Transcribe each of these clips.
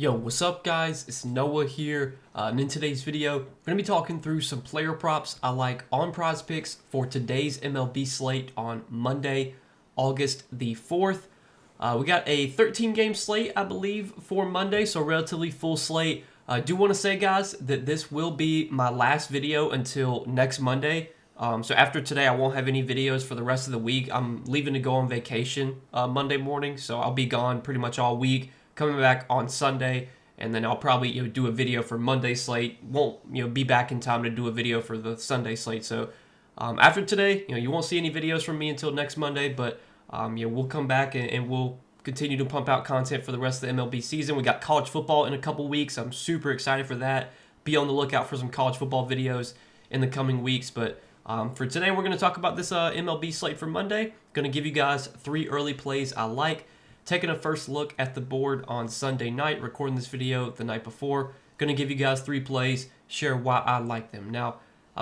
Yo, what's up guys? It's Noah here, and in today's video, we're going to be talking through some player props I like on Prizepicks for today's MLB slate on Monday, August the 4th. We got a 13-game slate, I believe, for Monday, so relatively full slate. I do want to say, guys, that this will be my last video until next Monday. So after today, I won't have any videos for the rest of the week. I'm leaving to go on vacation Monday morning, so I'll be gone pretty much all week. Coming back on Sunday, and then I'll probably do a video for Monday slate. Won't be back in time to do a video for the Sunday slate. So after today, you won't see any videos from me until next Monday. But we'll come back and we'll continue to pump out content for the rest of the MLB season. We got college football in a couple weeks. I'm super excited for that. Be on the lookout for some college football videos in the coming weeks. But for today, we're going to talk about this MLB slate for Monday. Going to give you guys 3 early plays I like. Taking a first look at the board on Sunday night, recording this video the night before. Going to give you guys 3 plays, share why I like them. Now,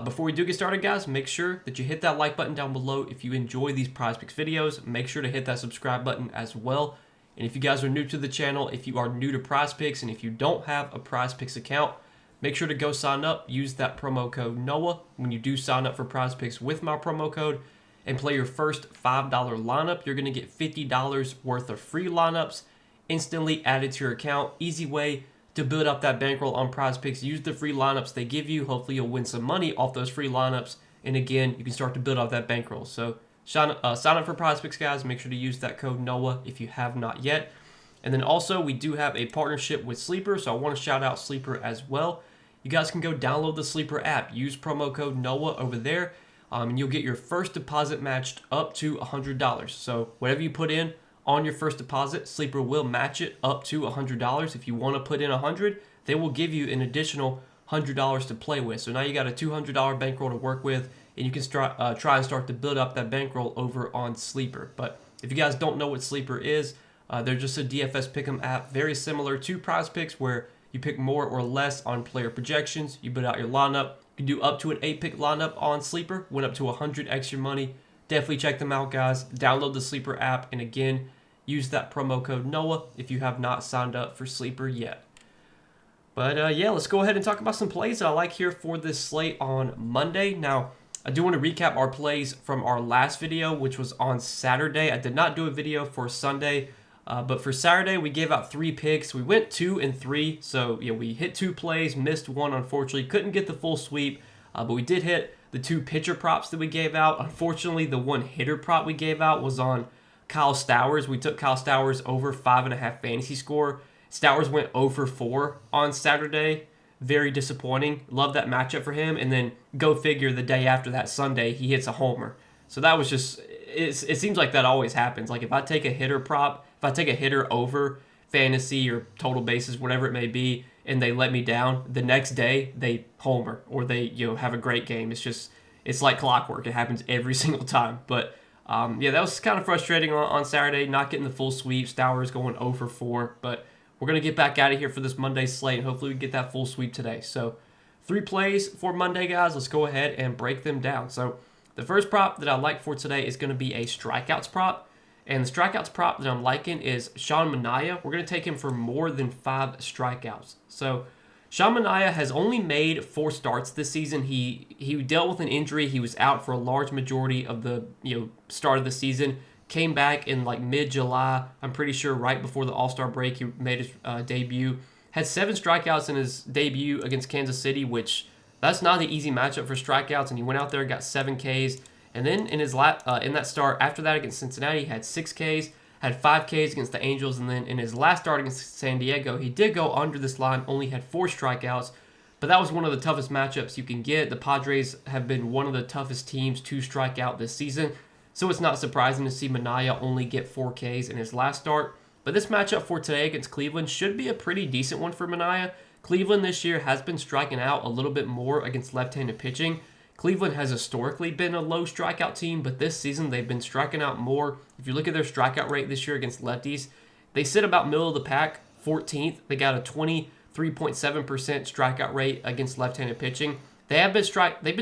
before we do get started, guys, make sure that you hit that like button down below if you enjoy these Prizepicks videos. Make sure to hit that subscribe button as well. And if you guys are new to the channel, if you are new to Prizepicks, and if you don't have a Prizepicks account, make sure to go sign up. Use that promo code NOAH when you do sign up for Prizepicks with my promo code. And play your first $5 lineup. You're going to get $50 worth of free lineups instantly added to your account. Easy way to build up that bankroll on Prizepicks. Use the free lineups they give you. Hopefully you'll win some money off those free lineups. And again, you can start to build up that bankroll. So sign up for Prizepicks, guys. Make sure to use that code NOAH if you have not yet. And then also, we do have a partnership with Sleeper. So I want to shout out Sleeper as well. You guys can go download the Sleeper app. Use promo code NOAH over there. And you'll get your first deposit matched up to $100. So whatever you put in on your first deposit, Sleeper will match it up to $100. If you want to put in $100, they will give you an additional $100 to play with. So now you got a $200 bankroll to work with, and you can try and start to build up that bankroll over on Sleeper. But if you guys don't know what Sleeper is, they're just a DFS pick'em app, very similar to Prizepicks, where you pick more or less on player projections. You build out your lineup. You can do up to an 8-pick lineup on Sleeper, win up to 100 extra money. Definitely check them out, guys. Download the Sleeper app, and again, use that promo code NOAH if you have not signed up for Sleeper yet. But yeah, let's go ahead and talk about some plays that I like here for this slate on Monday. Now, I do want to recap our plays from our last video, which was on Saturday. I did not do a video for Sunday, but for Saturday, we gave out 3 picks. We went 2 and 3, so we hit 2 plays, missed 1, unfortunately. Couldn't get the full sweep, but we did hit the 2 pitcher props that we gave out. Unfortunately, the 1 hitter prop we gave out was on Kyle Stowers. We took Kyle Stowers over 5.5 fantasy score. Stowers went 0 for 4 on Saturday. Very disappointing. Love that matchup for him. And then go figure, the day after that, Sunday, he hits a homer. So that was just, it seems like that always happens. Like if I take a hitter prop, if I take a hitter over fantasy or total bases, whatever it may be, and they let me down, the next day they homer or they have a great game. It's like clockwork. It happens every single time. But yeah, that was kind of frustrating on Saturday, not getting the full sweep. Stowers going 0 for 4. But we're going to get back out of here for this Monday slate, and hopefully we get that full sweep today. So 3 plays for Monday, guys. Let's go ahead and break them down. So the first prop that I like for today is going to be a strikeouts prop. And the strikeouts prop that I'm liking is Sean Manaea. We're going to take him for more than 5 strikeouts. So Sean Manaea has only made 4 starts this season. He dealt with an injury. He was out for a large majority of the start of the season. Came back in like mid-July. I'm pretty sure right before the All-Star break he made his debut. Had 7 strikeouts in his debut against Kansas City, which that's not the easy matchup for strikeouts. And he went out there, got 7 Ks. And then in his in that start after that against Cincinnati, he had 6 Ks, had 5 Ks against the Angels, and then in his last start against San Diego, he did go under this line, only had 4 strikeouts, but that was one of the toughest matchups you can get. The Padres have been one of the toughest teams to strike out this season, so it's not surprising to see Manaea only get 4 Ks in his last start. But this matchup for today against Cleveland should be a pretty decent one for Manaea. Cleveland this year has been striking out a little bit more against left-handed pitching. Cleveland has historically been a low strikeout team, but this season they've been striking out more. If you look at their strikeout rate this year against lefties, they sit about middle of the pack, 14th. They got a 23.7% strikeout rate against left-handed pitching. They've been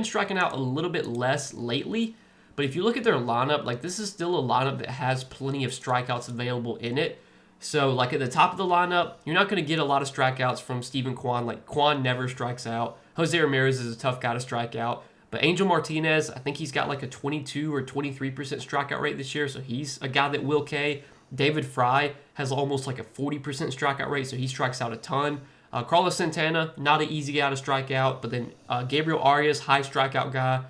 striking out a little bit less lately, but if you look at their lineup, like this is still a lineup that has plenty of strikeouts available in it. So, like at the top of the lineup, you're not going to get a lot of strikeouts from Steven Kwan. Like, Kwan never strikes out. Jose Ramirez is a tough guy to strike out. But Angel Martinez, I think he's got like a 22 or 23% strikeout rate this year, so he's a guy that will K. David Fry has almost like a 40% strikeout rate, so he strikes out a ton. Carlos Santana, not an easy guy to strike out, but then Gabriel Arias, high strikeout guy.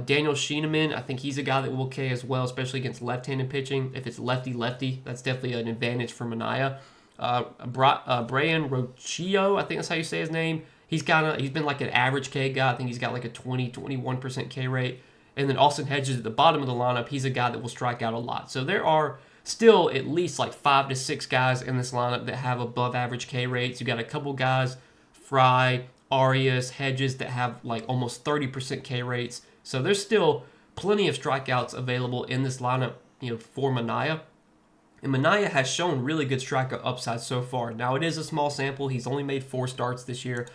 Daniel Schienemann, I think he's a guy that will K as well, especially against left-handed pitching. If it's lefty-lefty, that's definitely an advantage for Manaea. Brian Rocchio, I think that's how you say his name. He's been like an average K guy. I think he's got like a 21% K rate. And then Austin Hedges at the bottom of the lineup, he's a guy that will strike out a lot. So there are still at least like 5 to 6 guys in this lineup that have above average K rates. You got a couple guys, Fry, Arias, Hedges, that have like almost 30% K rates. So there's still plenty of strikeouts available in this lineup, for Manaea. And Manaea has shown really good strikeout upside so far. Now, it is a small sample. He's only made 4 starts this year.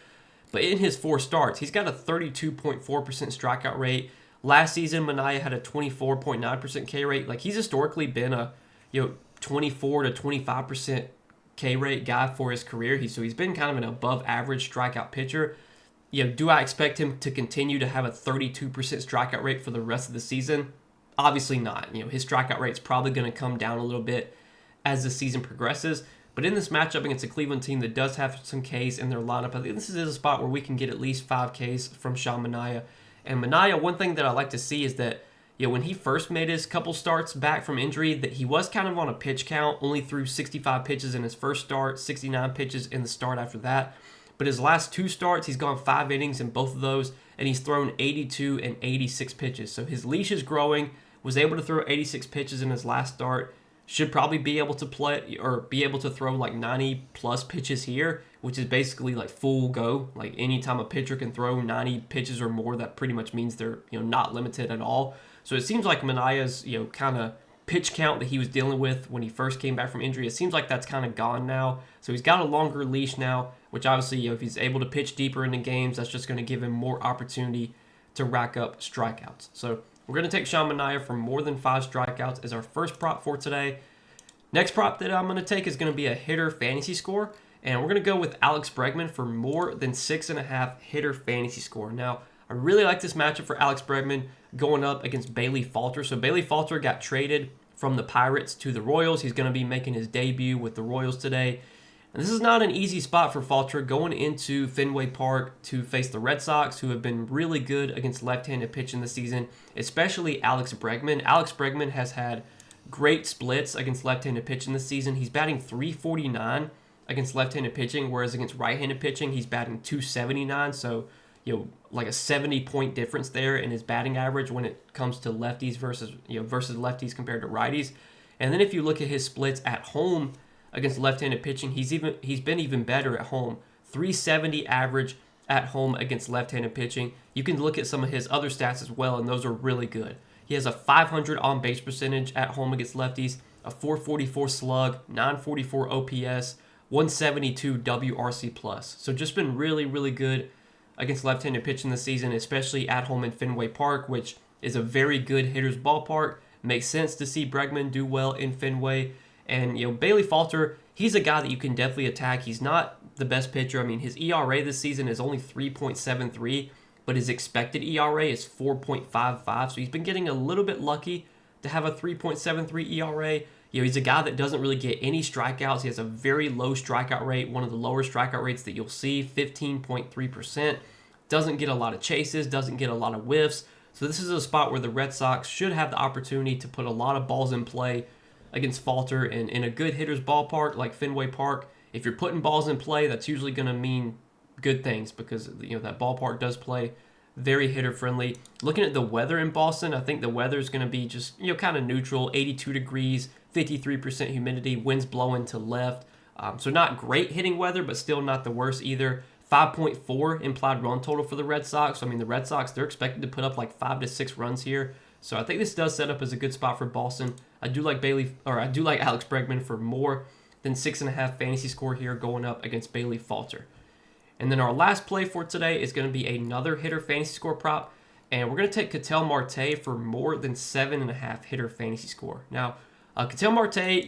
But in his 4 starts, he's got a 32.4% strikeout rate. Last season, Manaea had a 24.9% K rate. Like, he's historically been a 24 to 25% K rate guy for his career. So he's been kind of an above average strikeout pitcher. Do I expect him to continue to have a 32% strikeout rate for the rest of the season? Obviously not. His strikeout rate is probably going to come down a little bit as the season progresses. But in this matchup against a Cleveland team that does have some Ks in their lineup, I think this is a spot where we can get at least 5 Ks from Sean Manaea. And Manaea, one thing that I like to see is that when he first made his couple starts back from injury, that he was kind of on a pitch count, only threw 65 pitches in his first start, 69 pitches in the start after that. But his last 2 starts, he's gone 5 innings in both of those, and he's thrown 82 and 86 pitches. So his leash is growing, was able to throw 86 pitches in his last start, should probably be able to play or be able to throw like 90 plus pitches here, which is basically like full go. Like anytime a pitcher can throw 90 pitches or more, that pretty much means they're not limited at all. So it seems like Manaea's kind of pitch count that he was dealing with when he first came back from injury, it seems like that's kind of gone now. So he's got a longer leash now, which obviously if he's able to pitch deeper into games, that's just going to give him more opportunity to rack up strikeouts. So we're going to take Sean Manaea for more than 5 strikeouts as our first prop for today. Next prop that I'm going to take is going to be a hitter fantasy score. And we're going to go with Alex Bregman for more than 6.5 hitter fantasy score. Now, I really like this matchup for Alex Bregman going up against Bailey Falter. So Bailey Falter got traded from the Pirates to the Royals. He's going to be making his debut with the Royals today. And this is not an easy spot for Falter going into Fenway Park to face the Red Sox, who have been really good against left-handed pitching this season, especially Alex Bregman. Alex Bregman has had great splits against left-handed pitching this season. He's batting .349 against left-handed pitching, whereas against right-handed pitching, he's batting .279. So, like a 70-point difference there in his batting average when it comes to lefties versus lefties compared to righties. And then if you look at his splits at home against left-handed pitching, he's been even better at home. .370 average at home against left-handed pitching. You can look at some of his other stats as well, and those are really good. He has a .500 on-base percentage at home against lefties, a .444 slug, .944 OPS, 172 WRC+. So just been really, really good against left-handed pitching this season, especially at home in Fenway Park, which is a very good hitter's ballpark. Makes sense to see Bregman do well in Fenway. And, Bailey Falter, he's a guy that you can definitely attack. He's not the best pitcher. I mean, his ERA this season is only 3.73, but his expected ERA is 4.55. So he's been getting a little bit lucky to have a 3.73 ERA. He's a guy that doesn't really get any strikeouts. He has a very low strikeout rate, one of the lower strikeout rates that you'll see, 15.3%. Doesn't get a lot of chases, doesn't get a lot of whiffs. So this is a spot where the Red Sox should have the opportunity to put a lot of balls in play against Falter. And in a good hitter's ballpark like Fenway Park, if you're putting balls in play, that's usually going to mean good things because that ballpark does play very hitter friendly. Looking at the weather in Boston, I think the weather is going to be just kind of neutral, 82 degrees, 53% humidity, winds blowing to left. So not great hitting weather, but still not the worst either. 5.4 implied run total for the Red Sox. So, I mean, the Red Sox, they're expected to put up like 5 to 6 runs here. So I think this does set up as a good spot for Boston. I do like Alex Bregman for more than 6.5 fantasy score here going up against Bailey Falter. And then our last play for today is going to be another hitter fantasy score prop. And we're going to take Ketel Marte for more than 7.5 hitter fantasy score. Now, Ketel Marte,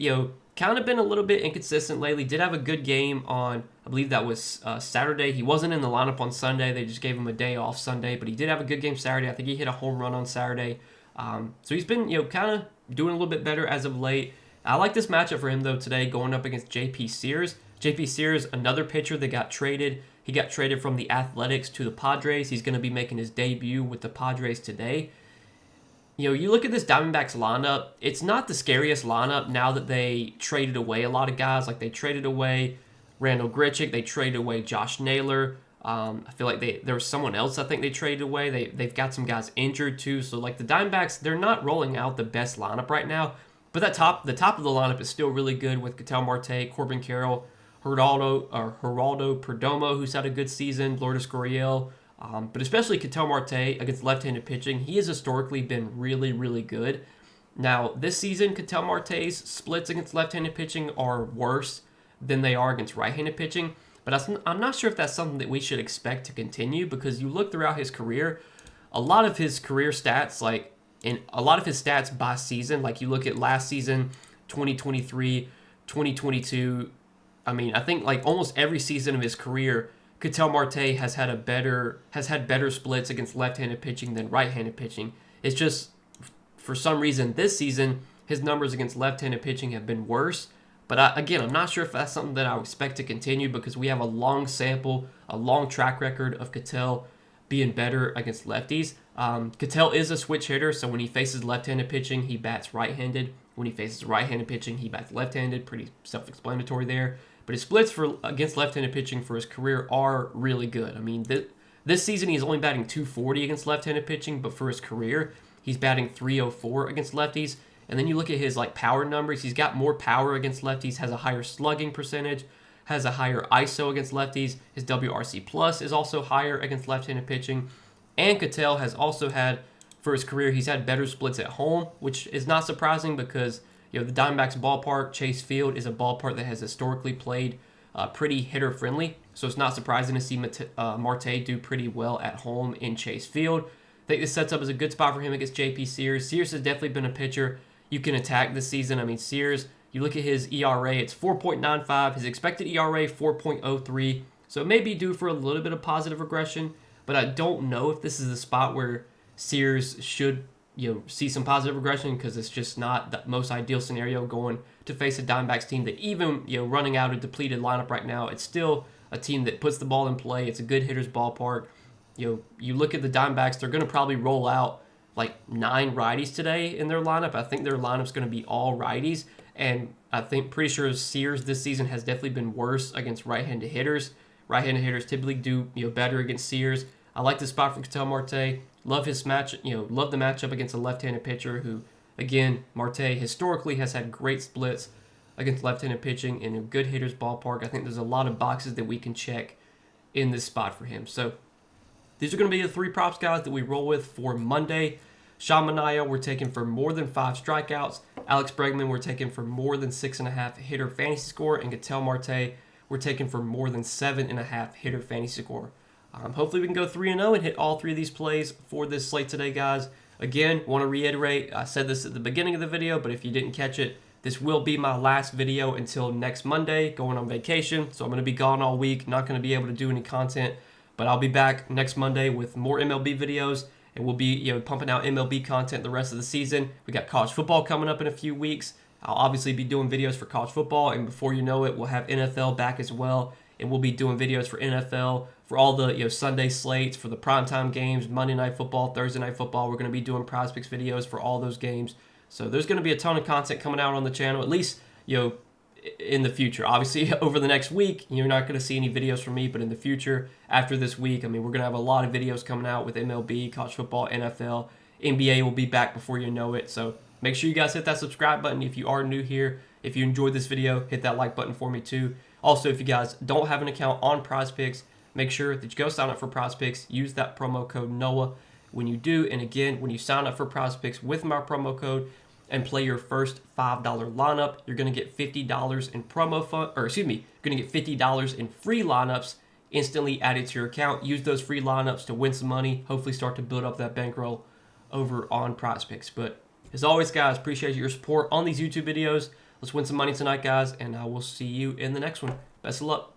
kind of been a little bit inconsistent lately. Did have a good game on, I believe that was Saturday. He wasn't in the lineup on Sunday. They just gave him a day off Sunday, but he did have a good game Saturday. I think he hit a home run on Saturday. So he's been, kind of doing a little bit better as of late. I like this matchup for him, though, today, going up against J.P. Sears. J.P. Sears, another pitcher that got traded. He got traded from the Athletics to the Padres. He's going to be making his debut with the Padres today. You look at this Diamondbacks lineup, it's not the scariest lineup now that they traded away a lot of guys. Like, they traded away Randall Grichuk. They traded away Josh Naylor. I feel like there was someone else I think they traded away. They've got some guys injured, too. So, like, the Diamondbacks, they're not rolling out the best lineup right now. But the top of the lineup is still really good with Ketel Marte, Corbin Carroll, Geraldo Perdomo, who's had a good season, Lourdes Gurriel, but especially Ketel Marte against left-handed pitching. He has historically been really, really good. Now, this season, Ketel Marte's splits against left-handed pitching are worse than they are against right-handed pitching, but I'm not sure if that's something that we should expect to continue, because you look throughout his career, a lot of his career stats, and a lot of his stats by season, like you look at last season, 2023, 2022, I think like almost every season of his career, Ketel Marte has had better splits against left-handed pitching than right-handed pitching. It's just, for some reason, this season, his numbers against left-handed pitching have been worse. But again, I'm not sure if that's something that I would expect to continue, because we have a long sample, a long track record of Ketel being better against lefties. Ketel is a switch hitter, so when he faces left-handed pitching, he bats right-handed. When he faces right-handed pitching, he bats left-handed. Pretty self-explanatory there. But his splits against left-handed pitching for his career are really good. This season he's only batting .240 against left-handed pitching, but for his career, he's batting .304 against lefties. And then you look at his power numbers. He's got more power against lefties, has a higher slugging percentage, has a higher ISO against lefties. His WRC plus is also higher against left-handed pitching. And Ketel has also had, for his career, he's had better splits at home, which is not surprising because the Diamondbacks ballpark, Chase Field, is a ballpark that has historically played pretty hitter-friendly. So it's not surprising to see Marte do pretty well at home in Chase Field. I think this sets up as a good spot for him against J.P. Sears. Sears has definitely been a pitcher you can attack this season. Sears, you look at his ERA, it's 4.95. His expected ERA, 4.03. So it may be due for a little bit of positive regression, but I don't know if this is the spot where Sears should see some positive regression, because it's just not the most ideal scenario going to face a Diamondbacks team that even running out a depleted lineup right now, it's still a team that puts the ball in play. It's a good hitter's ballpark. You look at the Diamondbacks, they're going to probably roll out like 9 righties today in their lineup. I think their lineup's going to be all righties, and I think pretty sure Sears this season has definitely been worse against right-handed hitters. Right-handed hitters typically do better against Sears. I like this spot for Ketel Marte. Love his match, love the matchup against a left-handed pitcher who, again, Marte historically has had great splits against left-handed pitching in a good hitter's ballpark. I think there's a lot of boxes that we can check in this spot for him. So these are going to be the 3 props, guys, that we roll with for Monday. Sean Manaea, we're taking for more than 5 strikeouts. Alex Bregman, we're taking for more than 6.5 hitter fantasy score. And Ketel Marte, we're taking for more than 7.5 hitter fantasy score. Hopefully we can go 3-0 and hit all 3 of these plays for this slate today, guys. Again, want to reiterate, I said this at the beginning of the video, but if you didn't catch it, this will be my last video until next Monday, going on vacation. So I'm going to be gone all week, not going to be able to do any content, but I'll be back next Monday with more MLB videos, and we'll be pumping out MLB content the rest of the season. We got college football coming up in a few weeks. I'll obviously be doing videos for college football, and before you know it, we'll have NFL back as well, and we'll be doing videos for NFL, for all the Sunday slates, for the primetime games, Monday Night Football, Thursday Night Football. We're going to be doing Prizepicks videos for all those games. So there's going to be a ton of content coming out on the channel, at least in the future. Obviously, over the next week, you're not going to see any videos from me, but in the future, after this week, we're going to have a lot of videos coming out with MLB, college football, NFL. NBA will be back before you know it. So make sure you guys hit that subscribe button if you are new here. If you enjoyed this video, hit that like button for me too. Also, if you guys don't have an account on Prizepicks, make sure that you go sign up for Prizepicks. Use that promo code NOAH when you do. And again, when you sign up for Prizepicks with my promo code and play your first $5 lineup, you're going to get $50 in promo fund, or excuse me, you're going to get $50 in free lineups instantly added to your account. Use those free lineups to win some money. Hopefully start to build up that bankroll over on Prizepicks. But As always, guys, appreciate your support on these YouTube videos. Let's win some money tonight, guys, and I will see you in the next one. Best of luck.